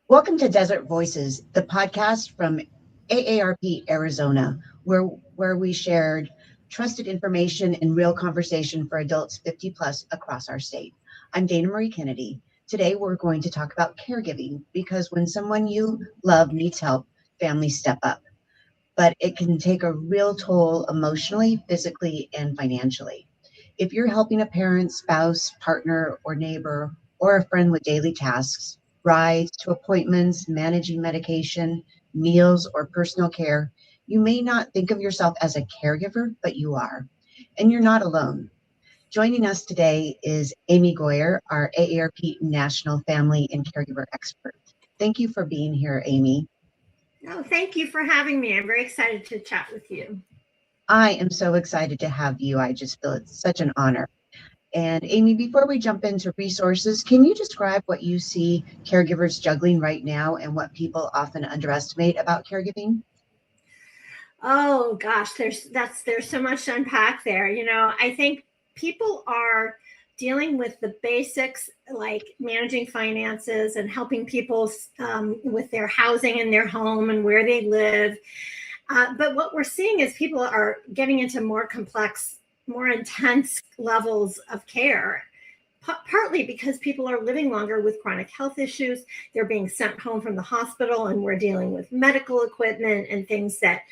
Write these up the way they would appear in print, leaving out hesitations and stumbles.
Welcome to Desert Voices, the podcast from AARP Arizona, where we shared trusted information and real conversation for adults 50 plus across our state. I'm Dana Marie Kennedy. Today we're going to talk about caregiving because when someone you love needs help, families step up. But it can take a real toll emotionally, physically, and financially. If you're helping a parent, spouse, partner, or neighbor, or a friend with daily tasks, rides to appointments, managing medication, meals, or personal care, you may not think of yourself as a caregiver, but you are. And you're not alone. Joining us today is Amy Goyer, our AARP National Family and Caregiver Expert. Thank you for being here, Amy. Oh, thank you for having me. I'm very excited to chat with you. I am so excited to have you. I just feel it's such an honor. And Amy, before we jump into resources, can you describe what you see caregivers juggling right now and what people often underestimate about caregiving? Oh gosh, there's so much to unpack there. I think people are dealing with the basics like managing finances and helping people with their housing in their home and where they live. But what we're seeing is people are getting into more complex, more intense levels of care. Partly because people are living longer with chronic health issues. They're being sent home from the hospital, and we're dealing with medical equipment and things that,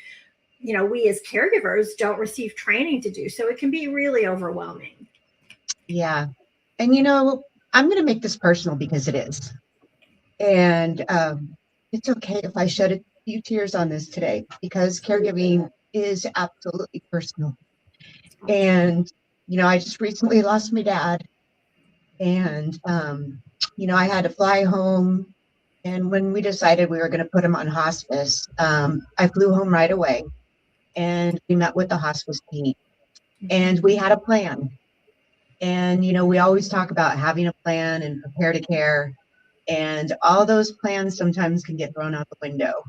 we as caregivers don't receive training to do. So it can be really overwhelming. Yeah. And, I'm going to make this personal because it is. And it's okay if I shed a few tears on this today because caregiving is absolutely personal. And, I just recently lost my dad. And, I had to fly home. And when we decided we were going to put him on hospice, I flew home right away and we met with the hospice team and we had a plan. And, we always talk about having a plan and prepare to care. And all those plans sometimes can get thrown out the window.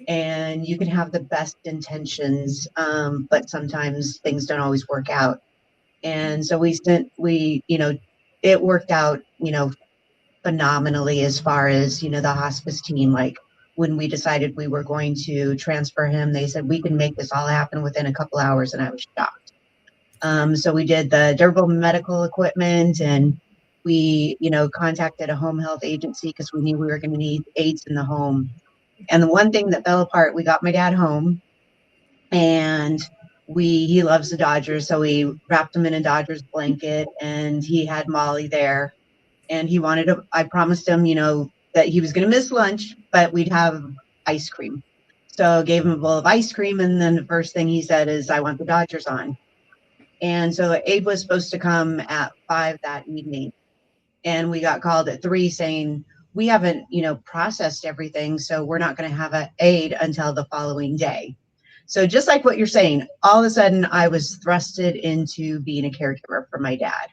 And you can have the best intentions, but sometimes things don't always work out. And so it worked out, phenomenally as far as, the hospice team. Like when we decided we were going to transfer him, they said, we can make this all happen within a couple hours. And I was shocked. So we did the durable medical equipment and we, contacted a home health agency because we knew we were going to need aides in the home. And the one thing that fell apart, we got my dad home and he loves the Dodgers. So we wrapped him in a Dodgers blanket and he had Molly there. And I promised him, that he was going to miss lunch, but we'd have ice cream. So gave him a bowl of ice cream. And then the first thing he said is, I want the Dodgers on. And so Abe was supposed to come at 5 that evening. And we got called at 3 saying, we haven't, processed everything. So we're not going to have an aide until the following day. So just like what you're saying, all of a sudden I was thrusted into being a caregiver for my dad.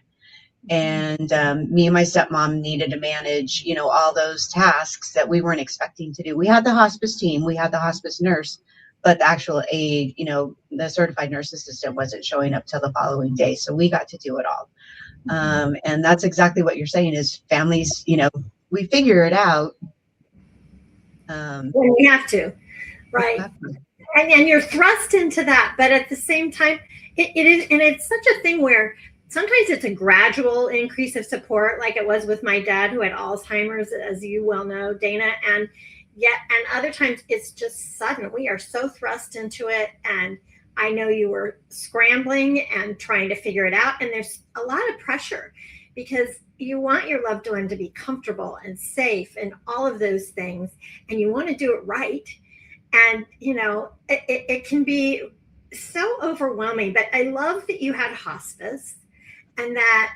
And me and my stepmom needed to manage, all those tasks that we weren't expecting to do. We had the hospice team, we had the hospice nurse, but the actual aide, the certified nurse assistant wasn't showing up till the following day. So we got to do it all. And that's exactly what you're saying is families, we figure it out. When we have to, right? And you're thrust into that. But at the same time, it is, and it's such a thing where sometimes it's a gradual increase of support, like it was with my dad who had Alzheimer's, as you well know, Dana. And other times it's just sudden. We are so thrust into it. And I know you were scrambling and trying to figure it out. And there's a lot of pressure because you want your loved one to be comfortable and safe and all of those things. And you want to do it right. And, it can be so overwhelming. But I love that you had hospice and that,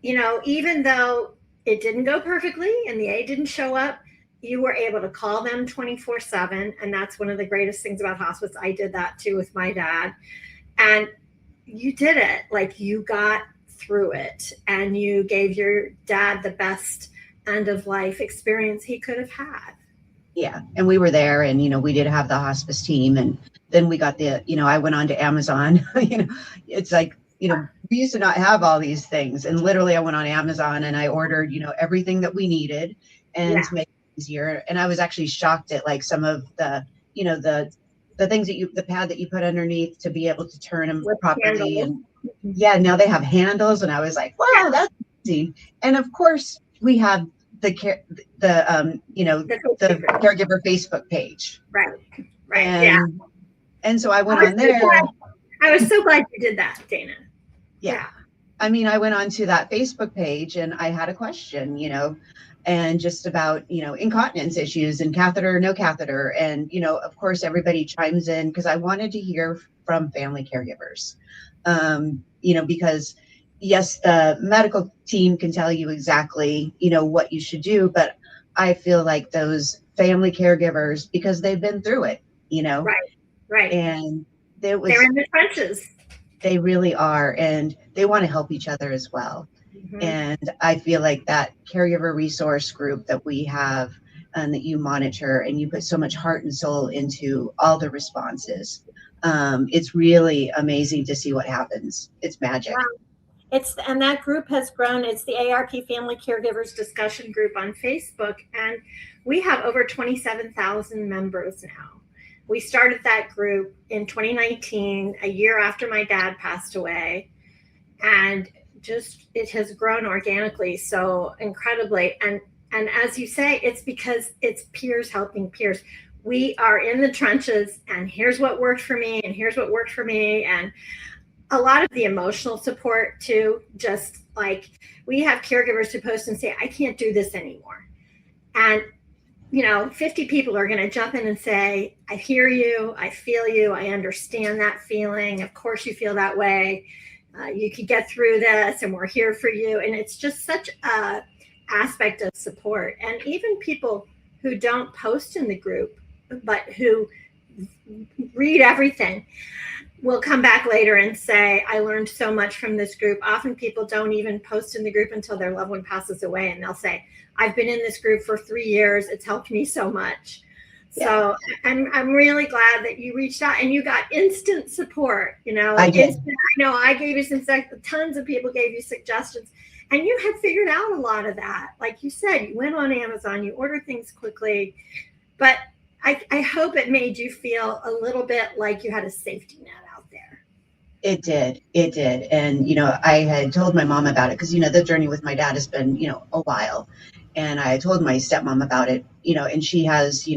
even though it didn't go perfectly and the aide didn't show up, you were able to call them 24/7. And that's one of the greatest things about hospice. I did that too with my dad. And you did it. Like you got through it and you gave your dad the best end of life experience he could have had. Yeah. And we were there and, we did have the hospice team. And then we got I went on to Amazon. It's like, we used to not have all these things. And literally I went on Amazon and I ordered, everything that we needed and to make easier. And I was actually shocked at like some of the, you know, the things that the pad that you put underneath to be able to turn them With properly. handles. And yeah, now they have handles, and I was like, wow, that's amazing. And of course we have the caregiver Facebook page. Right. Right. And so I went on there. I was so glad you did that, Dana. Yeah. I mean, I went onto that Facebook page and I had a question, and just about, incontinence issues and catheter, no catheter. And, of course, everybody chimes in because I wanted to hear from family caregivers, because yes, the medical team can tell you exactly, what you should do, but I feel like those family caregivers, because they've been through it, Right. And they're in the trenches. They really are. And they want to help each other as well. Mm-hmm. And I feel like that caregiver resource group that we have and that you monitor, and you put so much heart and soul into all the responses. It's really amazing to see what happens. It's magic. Wow. And that group has grown. It's the AARP Family Caregivers Discussion Group on Facebook. And we have over 27,000 members now. We started that group in 2019, a year after my dad passed away. And just, it has grown organically so incredibly. And as you say, it's because it's peers helping peers. We are in the trenches, and here's what worked for me, and here's what worked for me. And a lot of the emotional support too, just like we have caregivers who post and say, I can't do this anymore. And 50 people are going to jump in and say, I hear you, I feel you, I understand that feeling. Of course you feel that way. You could get through this, and we're here for you. And it's just such a aspect of support. And even people who don't post in the group, but who read everything, will come back later and say, I learned so much from this group. Often people don't even post in the group until their loved one passes away, and they'll say, I've been in this group for 3 years. It's helped me so much. Yeah. So I'm really glad that you reached out and you got instant support. I did. I gave you tons of people gave you suggestions, and you had figured out a lot of that. Like you said, you went on Amazon, you ordered things quickly, but I hope it made you feel a little bit like you had a safety net out there. It did. And, I had told my mom about it because, the journey with my dad has been, a while. And I told my stepmom about it, and she has,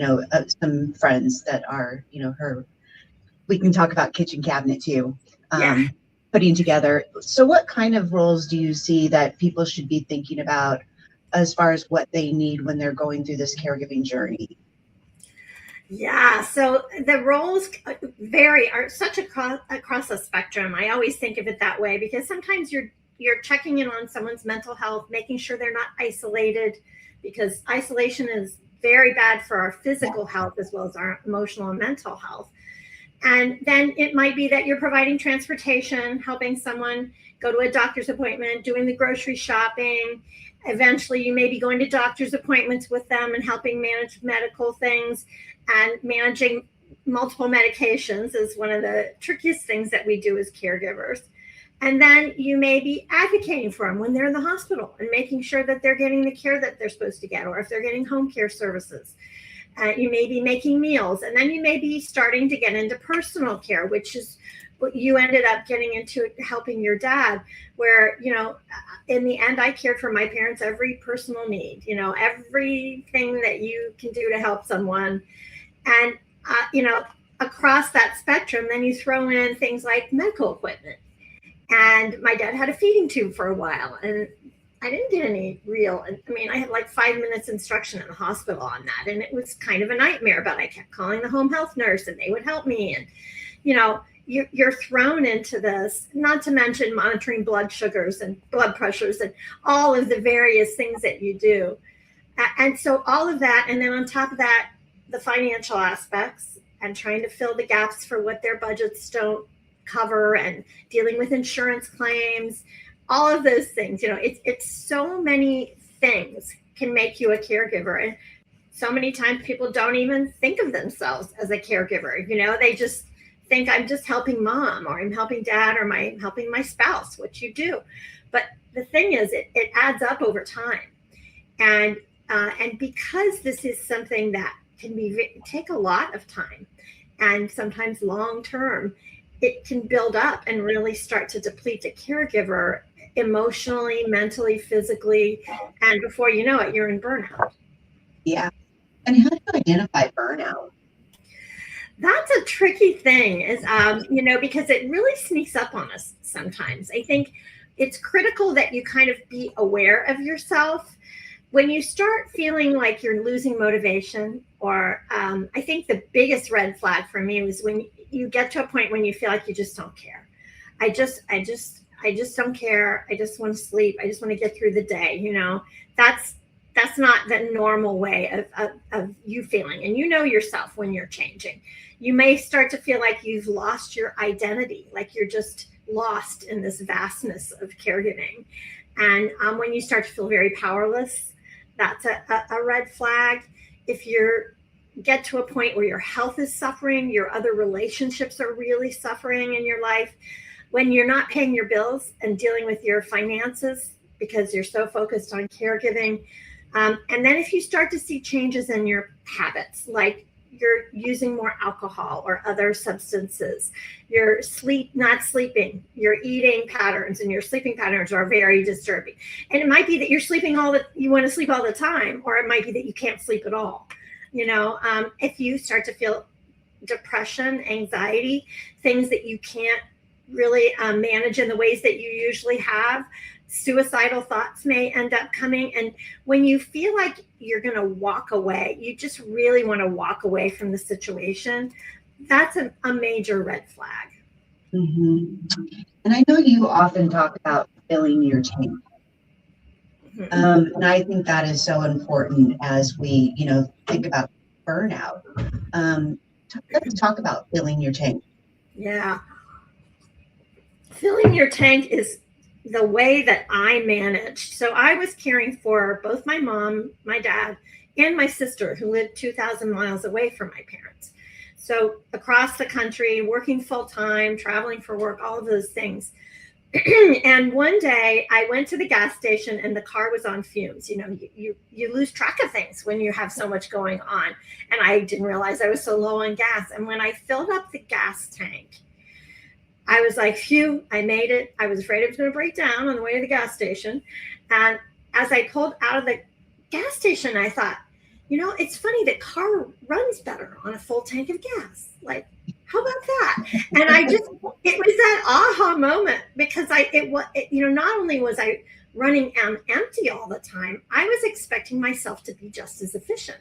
some friends that are, we can talk about kitchen cabinet too, putting together. So what kind of roles do you see that people should be thinking about as far as what they need when they're going through this caregiving journey? Yeah, so the roles are such across a spectrum. I always think of it that way because sometimes you're checking in on someone's mental health, making sure they're not isolated, because isolation is very bad for our physical health as well as our emotional and mental health. And then it might be that you're providing transportation, helping someone go to a doctor's appointment, doing the grocery shopping. Eventually, you may be going to doctor's appointments with them and helping manage medical things, and managing multiple medications is one of the trickiest things that we do as caregivers. And then you may be advocating for them when they're in the hospital and making sure that they're getting the care that they're supposed to get, or if they're getting home care services. You may be making meals, and then you may be starting to get into personal care, which is what you ended up getting into, helping your dad, where, in the end, I cared for my parents' every personal need, everything that you can do to help someone. And, across that spectrum, then you throw in things like medical equipment. And my dad had a feeding tube for a while, and I didn't get any I had like 5 minutes instruction in the hospital on that. And it was kind of a nightmare, but I kept calling the home health nurse and they would help me. And, you're thrown into this, not to mention monitoring blood sugars and blood pressures and all of the various things that you do. And so all of that, and then on top of that, the financial aspects and trying to fill the gaps for what their budgets don't cover, and dealing with insurance claims, all of those things. It's so many things can make you a caregiver. And so many times people don't even think of themselves as a caregiver. They just think, I'm just helping mom, or I'm helping dad, or I'm helping my spouse, which you do. But the thing is, it adds up over time. And And because this is something that can take a lot of time and sometimes long term, it can build up and really start to deplete the caregiver emotionally, mentally, physically, and before you know it, you're in burnout. Yeah. And how do you identify burnout? That's a tricky thing, is because it really sneaks up on us sometimes. I think it's critical that you kind of be aware of yourself. When you start feeling like you're losing motivation, or I think the biggest red flag for me was when you get to a point when you feel like you just don't care. I just don't care. I just want to sleep. I just want to get through the day. That's not the normal way of you feeling. And you know yourself when you're changing. You may start to feel like you've lost your identity, like you're just lost in this vastness of caregiving. And when you start to feel very powerless, that's a red flag. If you get to a point where your health is suffering, your other relationships are really suffering in your life, when you're not paying your bills and dealing with your finances because you're so focused on caregiving. And then if you start to see changes in your habits, like you're using more alcohol or other substances, your not sleeping, your eating patterns and your sleeping patterns are very disturbing. And it might be that you're sleeping you want to sleep all the time, or it might be that you can't sleep at all. If you start to feel depression, anxiety, things that you can't really manage in the ways that you usually have, suicidal thoughts may end up coming. And when you feel like you're going to walk away, you just really want to walk away from the situation, that's a major red flag. Mm-hmm. And I know you often talk about filling your tank. And I think that is so important as we, think about burnout. Let's talk about filling your tank. Yeah. Filling your tank is the way that I managed. So I was caring for both my mom, my dad, and my sister, who lived 2,000 miles away from my parents. So across the country, working full time, traveling for work, all of those things. And one day I went to the gas station and the car was on fumes. You lose track of things when you have so much going on. And I didn't realize I was so low on gas. And when I filled up the gas tank, I was like, phew, I made it. I was afraid it was going to break down on the way to the gas station. And as I pulled out of the gas station, I thought, it's funny that car runs better on a full tank of gas. Like, how about that? And it was that aha moment, because not only was I running on empty all the time, I was expecting myself to be just as efficient.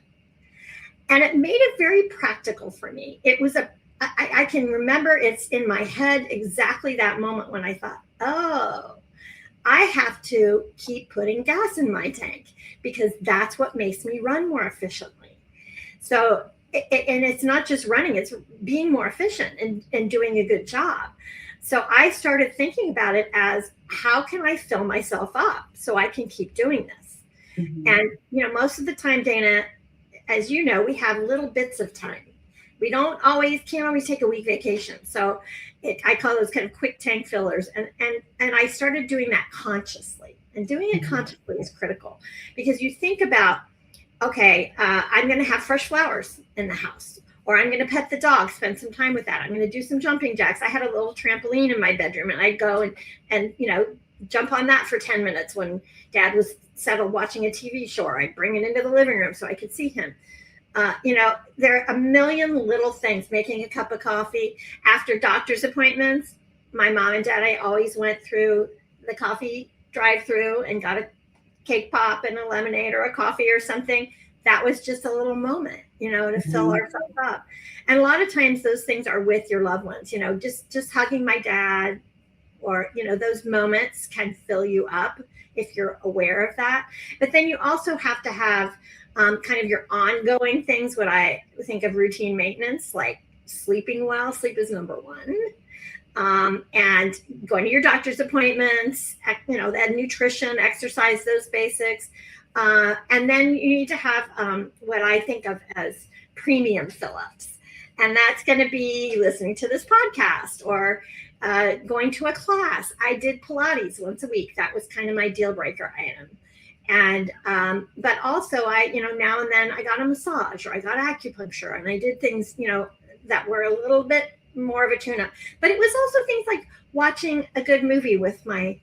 And it made it very practical for me. It was I can remember it's in my head exactly that moment when I thought, oh, I have to keep putting gas in my tank because that's what makes me run more efficiently. So, and it's not just running, it's being more efficient and doing a good job. So I started thinking about it as, how can I fill myself up so I can keep doing this? Mm-hmm. And, most of the time, Dana, as you know, we have little bits of time. We can't always take a week vacation. So I call those kind of quick tank fillers. And I started doing that consciously. And doing it consciously is critical, because you think about, okay, I'm going to have fresh flowers in the house, or I'm going to pet the dog, spend some time with that. I'm going to do some jumping jacks. I had a little trampoline in my bedroom, and I'd go and jump on that for 10 minutes when Dad was settled watching a TV show. I'd bring it into the living room so I could see him. There are a million little things, making a cup of coffee after doctor's appointments. My mom and dad, I always went through the coffee drive-through and got a cake pop and a lemonade or a coffee or something. That was just a little moment, to fill ourselves up. And a lot of times those things are with your loved ones, just hugging my dad, or, those moments can fill you up if you're aware of that. But then you also have to have kind of your ongoing things, what I think of routine maintenance, like sleeping well. Sleep is number one. And going to your doctor's appointments, that nutrition, exercise, those basics. And then you need to have what I think of as premium fill-ups. And that's going to be listening to this podcast or going to a class. I did Pilates once a week. That was kind of my deal breaker item. And but also I, now and then I got a massage, or I got acupuncture, and I did things, that were a little bit more of a tune up. But it was also things like watching a good movie with my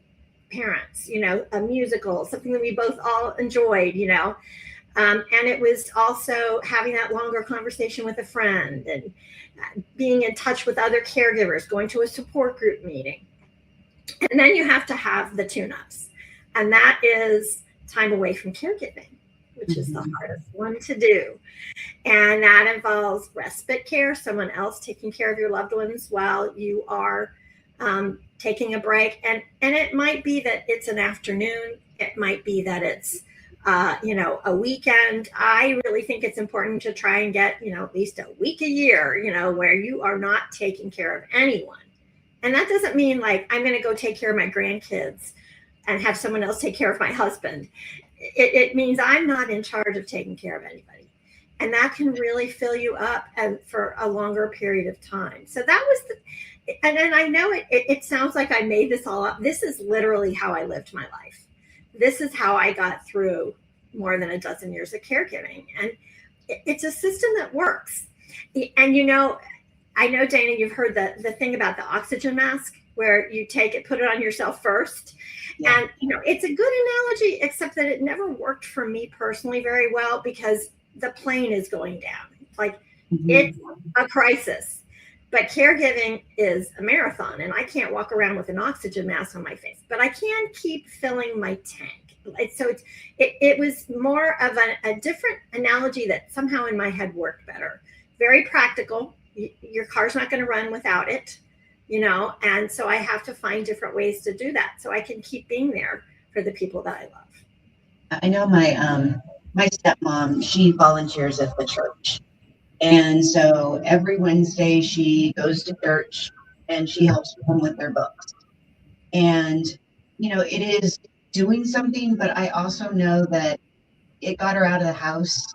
parents, a musical, something that we both all enjoyed, and it was also having that longer conversation with a friend, and being in touch with other caregivers, going to a support group meeting. And then you have to have the tune-ups. And that is time away from caregiving, which is the hardest one to do. And that involves respite care, someone else taking care of your loved ones while you are taking a break. And it might be that it's an afternoon. It might be that it's, a weekend. I really think it's important to try and get, at least a week a year, where you are not taking care of anyone. And that doesn't mean like I'm going to go take care of my grandkids and have someone else take care of my husband. It means I'm not in charge of taking care of anybody. And that can really fill you up for a longer period of time. So that was and I know it sounds like I made this all up. This is literally how I lived my life. This is how I got through more than a dozen years of caregiving. And it's a system that works. And, I know, Dana, you've heard the thing about the oxygen mask, where you take it, put it on yourself first. Yeah. And, it's a good analogy, except that it never worked for me personally very well, because the plane is going down. Like it's a crisis. But caregiving is a marathon, and I can't walk around with an oxygen mask on my face, but I can keep filling my tank. So it was more of a different analogy that somehow in my head worked better. Very practical. Your car's not going to run without it, and so I have to find different ways to do that so I can keep being there for the people that I love. I know my stepmom, she volunteers at the church. And so every Wednesday she goes to church and she helps them with their books. And, it is doing something, but I also know that it got her out of the house,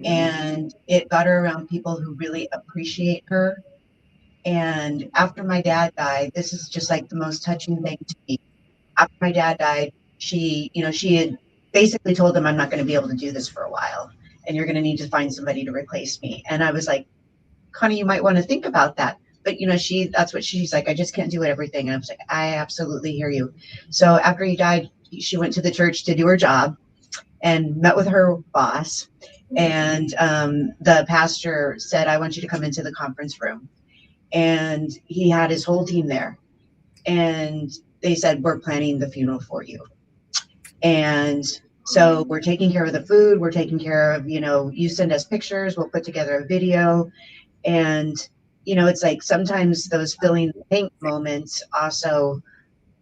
and it got her around people who really appreciate her. And after my dad died, this is just like the most touching thing to me. After my dad died, she had basically told him, I'm not going to be able to do this for a while, and you're going to need to find somebody to replace me. And I was like, Connie, you might want to think about that. But, that's what she's like, I just can't do everything. And I was like, I absolutely hear you. So after he died, she went to the church to do her job and met with her boss. And the pastor said, I want you to come into the conference room. And he had his whole team there. And they said, we're planning the funeral for you. And so we're taking care of the food. We're taking care of, you send us pictures. We'll put together a video. And, it's like sometimes those filling the tank moments also,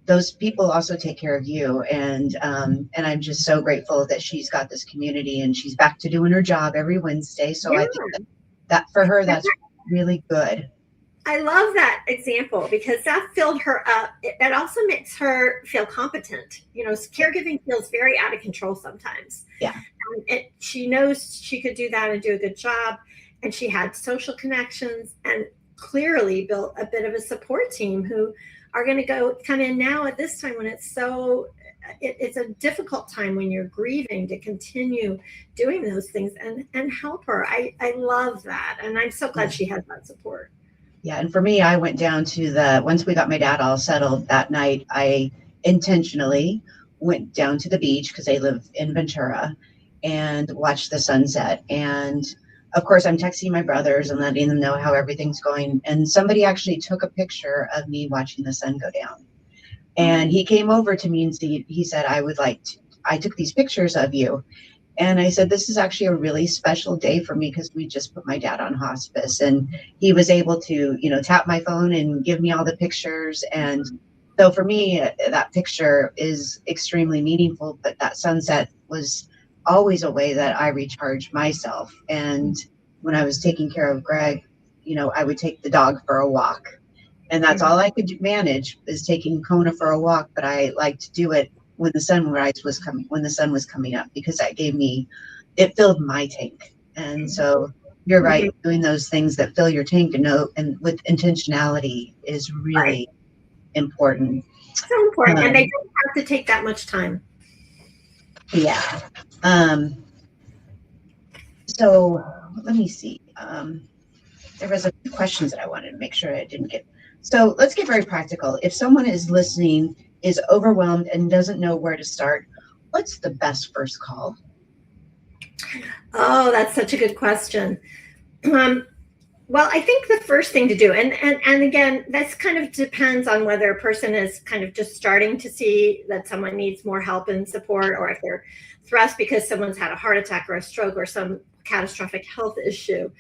those people also take care of you. And I'm just so grateful that she's got this community and she's back to doing her job every Wednesday. So yeah. I think that for her, that's really good. I love that example, because that filled her up. That also makes her feel competent. Caregiving feels very out of control sometimes. Yeah. She knows she could do that and do a good job. And she had social connections and clearly built a bit of a support team who are going to come in now at this time when it's a difficult time when you're grieving, to continue doing those things and help her. I love that. And I'm so glad she has that support. Yeah. And for me, I went down to once we got my dad all settled that night, I intentionally went down to the beach because they live in Ventura, and watched the sunset. And of course, I'm texting my brothers and letting them know how everything's going. And somebody actually took a picture of me watching the sun go down. And he came over to me and he said, I took these pictures of you. And I said, this is actually a really special day for me because we just put my dad on hospice. And he was able to, tap my phone and give me all the pictures. And so for me, that picture is extremely meaningful. But that sunset was always a way that I recharged myself. And when I was taking care of Greg, I would take the dog for a walk. And that's all I could manage, is taking Kona for a walk. But I like to do it when the sun was coming up, because that it filled my tank. And so you're right, doing those things that fill your tank and with intentionality is really important. So important. And they don't have to take that much time. Yeah. So let me see. There was a few questions that I wanted to make sure I didn't get. So let's get very practical. If someone is listening, is overwhelmed and doesn't know where to start, what's the best first call? Oh, that's such a good question. Well, I think the first thing to do, and again, this kind of depends on whether a person is kind of just starting to see that someone needs more help and support, or if they're thrust because someone's had a heart attack or a stroke or some catastrophic health issue.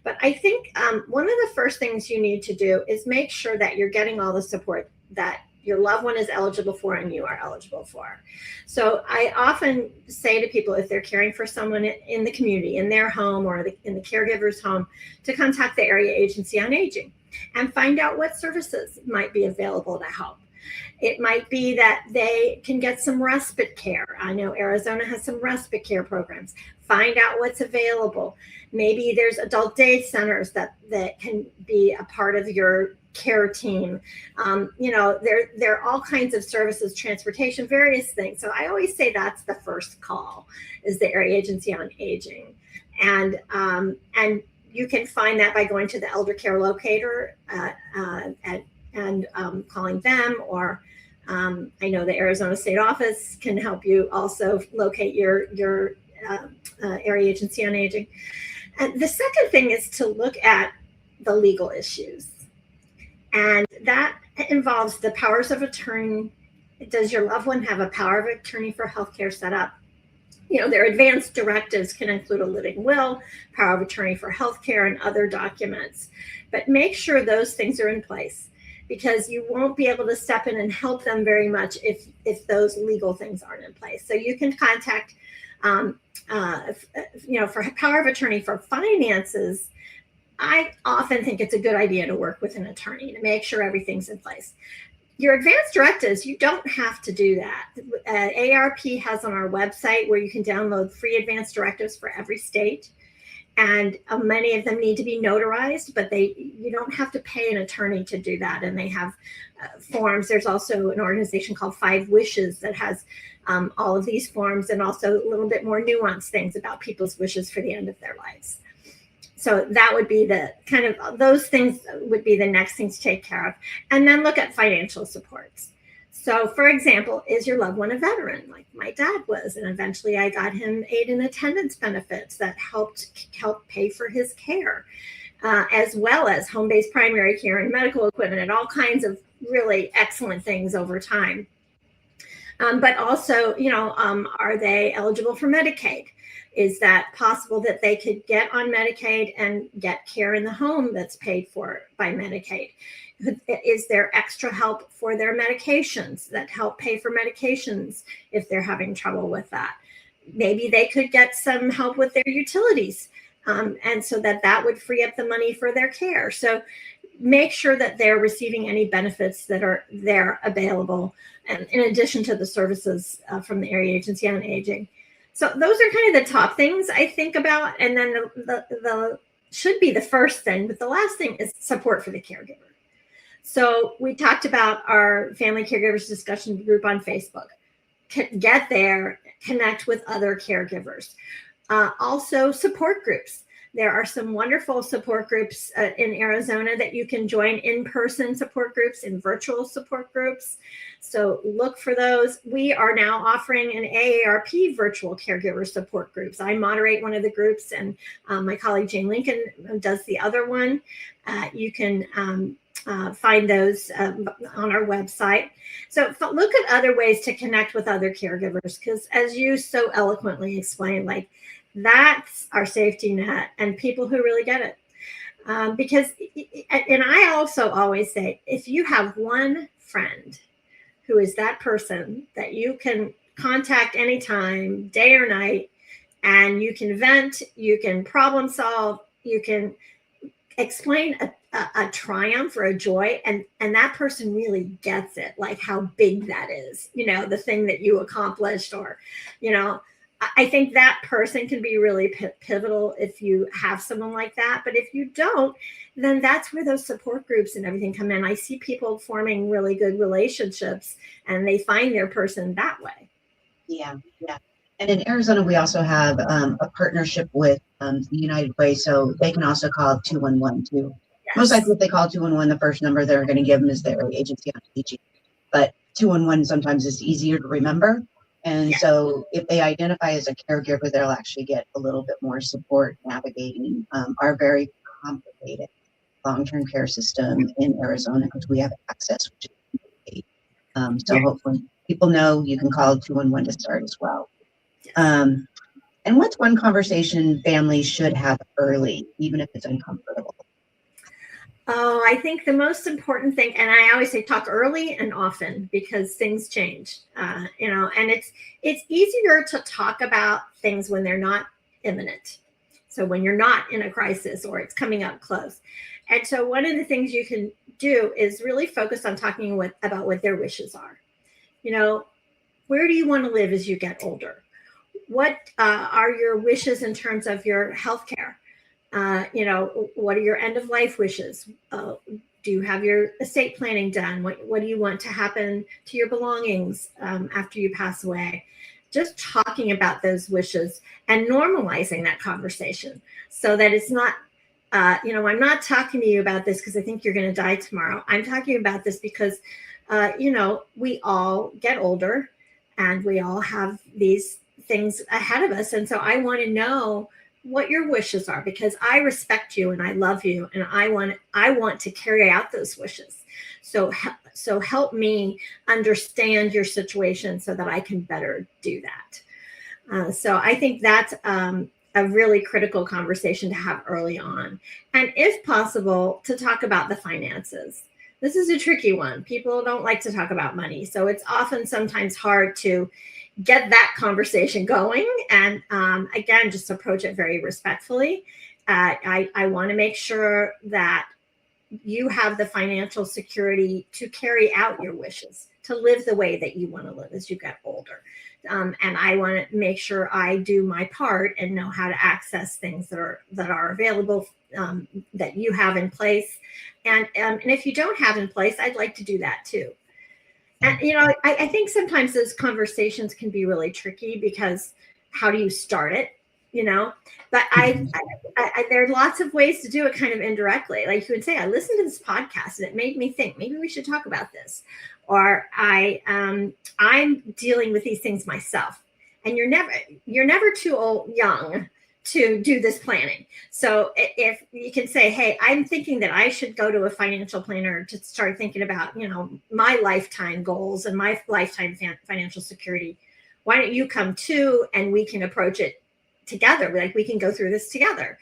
But I think one of the first things you need to do is make sure that you're getting all the support that your loved one is eligible for and you are eligible for. So I often say to people, if they're caring for someone in the community, in their home or in the caregiver's home, to contact the Area Agency on Aging and find out what services might be available to help. It might be that they can get some respite care. I know Arizona has some respite care programs. Find out what's available. Maybe there's adult day centers that can be a part of your care team. There are all kinds of services, transportation, various things. So I always say that's the first call, is the Area Agency on Aging. And you can find that by going to the elder care locator and calling them, or I know the Arizona State Office can help you also locate your Area Agency on Aging. And the second thing is to look at the legal issues. And that involves the powers of attorney. Does your loved one have a power of attorney for healthcare set up? Their advanced directives can include a living will, power of attorney for healthcare, and other documents. But make sure those things are in place, because you won't be able to step in and help them very much if those legal things aren't in place. So you can contact, for power of attorney for finances. I often think it's a good idea to work with an attorney to make sure everything's in place. Your advanced directives, you don't have to do that. AARP has on our website where you can download free advanced directives for every state. And many of them need to be notarized, but you don't have to pay an attorney to do that. And they have forms. There's also an organization called 5 Wishes that has all of these forms, and also a little bit more nuanced things about people's wishes for the end of their lives. So that would be the kind of, those things would be the next things to take care of. And then look at financial supports. So for example, is your loved one a veteran, like my dad was? And eventually I got him aid and attendance benefits that helped pay for his care, as well as home-based primary care and medical equipment and all kinds of really excellent things over time. But also, are they eligible for Medicaid? Is that possible that they could get on Medicaid and get care in the home that's paid for by Medicaid? Is there extra help for their medications that help pay for medications if they're having trouble with that? Maybe they could get some help with their utilities, and so that would free up the money for their care. So make sure that they're receiving any benefits that are there available, and in addition to the services from the Area Agency on Aging. So those are kind of the top things I think about. And then the should be the first thing, but the last thing is support for the caregiver. So we talked about our family caregivers discussion group on Facebook. Get there, connect with other caregivers. Also support groups. There are some wonderful support groups in Arizona that you can join, in-person support groups and virtual support groups. So look for those. We are now offering an AARP virtual caregiver support groups. I moderate one of the groups, and my colleague Jane Lincoln does the other one. You can find those on our website. So look at other ways to connect with other caregivers, because as you so eloquently explained, that's our safety net and people who really get it. Because, and I also always say, if you have one friend who is that person that you can contact anytime, day or night, and you can vent, you can problem solve, you can explain a triumph or a joy, and that person really gets it, like how big that is, the thing that you accomplished, or, I think that person can be really pivotal if you have someone like that. But if you don't, then that's where those support groups and everything come in. I see people forming really good relationships, and they find their person that way. Yeah. And in Arizona, we also have a partnership with the United Way, so they can also call 211 too. Most Yes. likely, if they call 211, the first number they're going to give them is their agency on aging. But 211 sometimes is easier to remember. And Yeah. so if they identify as a caregiver, they'll actually get a little bit more support navigating our very complicated long-term care system in Arizona, because we have access, which is great. So Yeah. hopefully people know you can call 211 to start as well. Yes. And what's one conversation families should have early, even if it's uncomfortable? Oh, I think the most important thing, and I always say talk early and often, because things change, and it's easier to talk about things when they're not imminent. So when you're not in a crisis or it's coming up close. And so one of the things you can do is really focus on talking about what their wishes are. You know, where do you want to live as you get older? What are your wishes in terms of your health care? What are your end of life wishes? Do you have your estate planning done? What do you want to happen to your belongings after you pass away? Just talking about those wishes and normalizing that conversation so that it's not, I'm not talking to you about this because I think you're going to die tomorrow. I'm talking about this because, we all get older and we all have these things ahead of us. And so I want to know what your wishes are, because I respect you and I love you and I want to carry out those wishes. So help me understand your situation so that I can better do that. So I think that's a really critical conversation to have early on. And if possible, to talk about the finances. This is a tricky one. People don't like to talk about money. So it's often sometimes hard to get that conversation going. And again, just approach it very respectfully. I want to make sure that you have the financial security to carry out your wishes, to live the way that you want to live as you get older. And I want to make sure I do my part and know how to access things that are available, that you have in place. And if you don't have in place, I'd like to do that too. And I think sometimes those conversations can be really tricky because how do you start it? But there are lots of ways to do it kind of indirectly. Like you would say, I listened to this podcast and it made me think maybe we should talk about this, or I'm dealing with these things myself. And you're never too young to do this planning. So if you can say, hey, I'm thinking that I should go to a financial planner to start thinking about, my lifetime goals and my lifetime financial security. Why don't you come too? And we can approach it together. Like we can go through this together.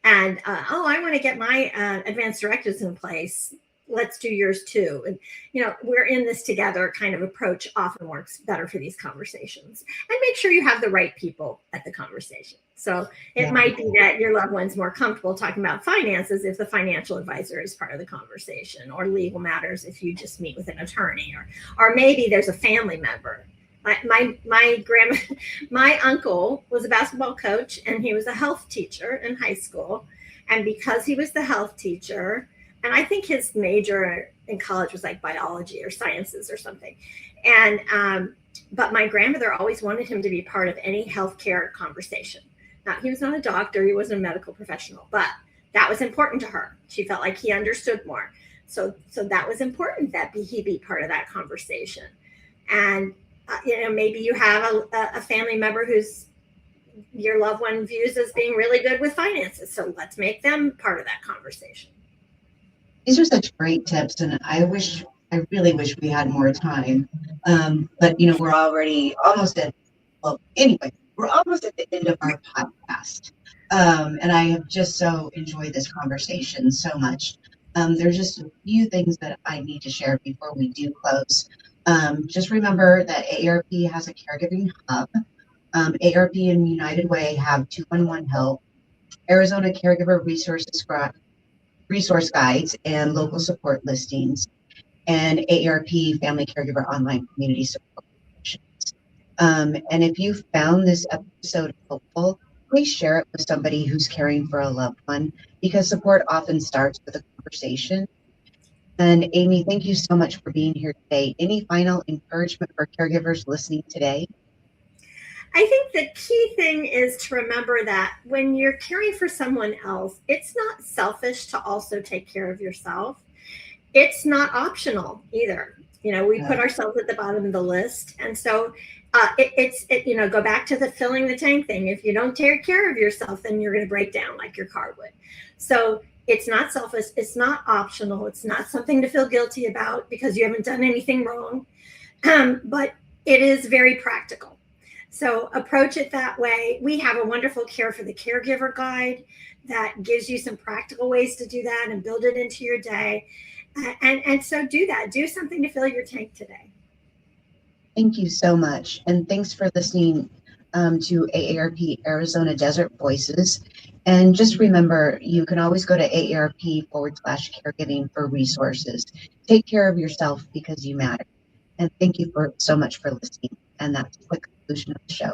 And, I want to get my advanced directives in place. Let's do yours too. And, we're in this together kind of approach often works better for these conversations. And make sure you have the right people at the conversation. So it might be that your loved one's more comfortable talking about finances if the financial advisor is part of the conversation, or legal matters if you just meet with an attorney, or maybe there's a family member. My uncle was a basketball coach and he was a health teacher in high school. And because he was the health teacher, and I think his major in college was like biology or sciences or something. And, but my grandmother always wanted him to be part of any healthcare conversation. Now, he was not a doctor, he wasn't a medical professional, but that was important to her. She felt like he understood more. So that was important that he be part of that conversation. And, maybe you have a family member who's your loved one views as being really good with finances. So let's make them part of that conversation. These are such great tips, and I really wish we had more time. But we're already almost at. Well, anyway, we're almost at the end of our podcast, and I have just so enjoyed this conversation so much. There's just a few things that I need to share before we do close. Just remember that AARP has a caregiving hub. AARP and United Way have 211 help, Arizona caregiver resource guides and local support listings, and AARP Family Caregiver Online Community Support. And if you found this episode helpful, please share it with somebody who's caring for a loved one, because support often starts with a conversation. And Amy, thank you so much for being here today. Any final encouragement for caregivers listening today? I think the key thing is to remember that when you're caring for someone else, it's not selfish to also take care of yourself. It's not optional either. You know, we put ourselves at the bottom of the list. And so go back to the filling the tank thing. If you don't take care of yourself, then you're going to break down like your car would. So it's not selfish. It's not optional. It's not something to feel guilty about because you haven't done anything wrong. But it is very practical. So approach it that way. We have a wonderful Care for the Caregiver guide that gives you some practical ways to do that and build it into your day. And so do that. Do something to fill your tank today. Thank you so much. And thanks for listening to AARP Arizona Desert Voices. And just remember, you can always go to AARP/caregiving for resources. Take care of yourself because you matter. And thank you so much for listening. And that's a quick conclusion of the show.